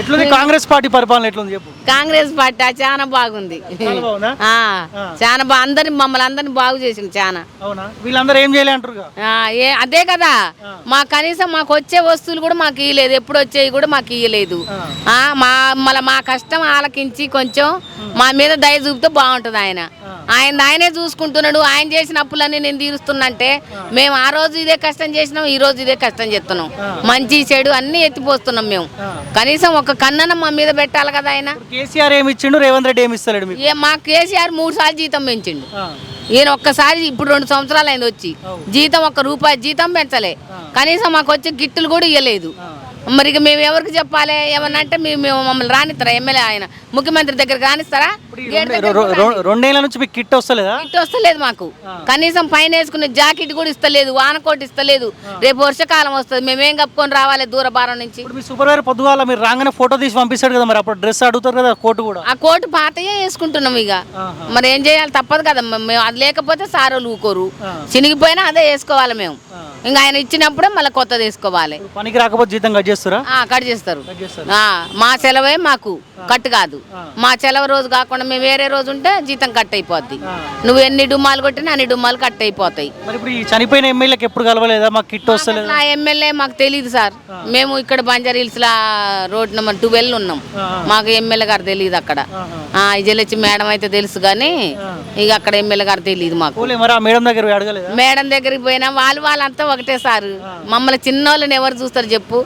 ఎట్లుంది కాంగ్రెస్ పార్టీ పరిపాలన ఎట్లుంది చెప్పు. కాంగ్రెస్ పార్టీ చాలా బాగుంది. చాలా బాగుందా? చాలా అందరిని మమ్మల్ని అందరిని బాగు చేసింది చాలా. అవునా? వీళ్ళందరూ ఏం చేయలే అంటారు. అదే కదా, మా కనీసం మాకు వచ్చే వస్తువులు కూడా మాకు ఇయ్యలేదు, ఎప్పుడు వచ్చేవి కూడా మాకు ఇయ్యలేదు. మళ్ళీ మా కష్టం ఆలకించి కొంచెం మా మీద దయ చూపితే బాగుంటుంది. ఆయనే చూసుకుంటున్నాడు. ఆయన చేసిన అప్పులన్నీ నేను తీరుస్తున్నంటే మేము ఆ రోజు ఇదే కష్టం చేసినాం, ఈ రోజు ఇదే కష్టం చేస్తున్నాం. మంచి చెడు అన్ని ఎత్తిపోస్తున్నాం మేము. కనీసం ఒక కన్నన మా మీద పెట్టాలి కదా ఆయన. కేసీఆర్ ఏమి ఇచ్చిండు, రేవంత్ రెడ్డి ఏమి ఇస్తలేడు. మా కేసీఆర్ 3 సార్లు జీతం పెంచిండు. ఈయన ఒక్కసారి ఇప్పుడు 2 సంవత్సరాలు అయింది వచ్చి జీతం ₹1 జీతం పెంచలే. కనీసం మాకు వచ్చే గిట్టులు కూడా ఇవ్వలేదు. మరి ఇక మేము ఎవరికి చెప్పాలి? ఏమన్నా అంటే మేము మమ్మల్ని రానిస్తారా? ఎమ్మెల్యే ఆయన ముఖ్యమంత్రి దగ్గరికి రానిస్తారా? 2 ఏళ్ల నుంచి మీకు కిట్ వస్తలేదా? కిట్ వస్తలేదు మాకు. కనీసం పైన వేసుకునే జాకెట్ కూడా ఇస్తలేదు, వానకోటి ఇస్తలేదు. రేపు వర్షాకాలం వస్తుంది, మేమేం కప్పుకొని రావాలి దూర భారం నుంచి. మీ సూపర్వైజర్ పొద్దుగాల మీరు రాగానే ఫోటో తీసి పంపిస్తాడు కదా, మరి అప్పుడు డ్రెస్ అడుగుతారు కదా, కోటు కూడా. ఆ కోటు పాతయే వేసుకుంటున్నాం. ఇక మరి ఏం చేయాలి, తప్పదు కదా. మేము అది లేకపోతే సారోలు ఊకోరు, చినిగిపోయినా అదే వేసుకోవాలి మేము. ఇంకా ఆయన ఇచ్చినప్పుడే మళ్ళీ కొత్తది వేసుకోవాలి. పనికి రాకపోతే జీతం కట్ చేస్తారా? కట్ చేస్తారు. మా సెలవే మాకు కట్ కాదు. మా సెలవు రోజు కాకుండా మేము వేరే రోజు ఉంటే జీతం కట్ అయిపోద్ది. నువ్వు ఎన్ని డుమ్మాలు కొట్టినా అన్ని డుమ్మాలు కట్ అయిపోతాయి. మరి ఇప్పుడు ఈ చనిపోయిన ఎమ్మెల్యేకి ఎప్పుడు కలవలేదా? మాకు కిట్ వస్తలేదు. ఆ ఎమ్మెల్యే మాకు తెలియదు సార్. మేము ఇక్కడ బంజారా హిల్స్ లా రోడ్ నెంబర్ 12 ఉన్నాం. మాకు ఎమ్మెల్యే గారు తెలియదు అక్కడ. విజయలక్ష్మి మేడం అయితే తెలుసు కానీ ఇక అక్కడ ఎమ్మెల్యే గారు తెలియదు మాకు. మేడం దగ్గరికి పోయినా వాళ్ళంతా ఒకటే సార్. మమ్మల్ని చిన్నోళ్ళని ఎవరు చూస్తారు చెప్పు?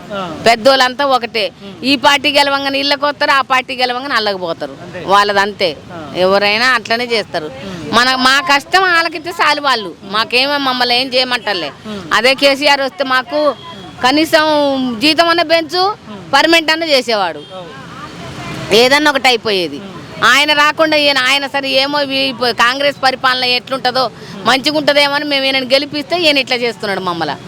పెద్దోళ్ళంతా ఒకటే. ఈ పార్టీ గెలవంగానే ఇళ్ళకి వస్తారు, ఆ పార్టీ గెలవంగానే అల్లకి పోతారు. వాళ్ళదంతే. ఎవరైనా అట్లనే చేస్తారు. మా కష్టం ఆలకితే చాలు వాళ్ళు. మాకేమో మమ్మల్ని ఏం చేయమంటలే. అదే కేసీఆర్ వస్తే మాకు కనీసం జీతం అన్న పెంచు, పర్మనెంట్ అన్న చేసేవాడు, ఏదన్నా ఒకటి అయిపోయేది. ఆయన రాకుండా ఆయన సరే ఏమో కాంగ్రెస్ పరిపాలన ఎట్లుంటుందో మంచిగా ఉంటుందేమో అని మేము ఈయనని గెలిపిస్తే ఈయన ఇట్లా చేస్తున్నాడు మమ్మల్ని.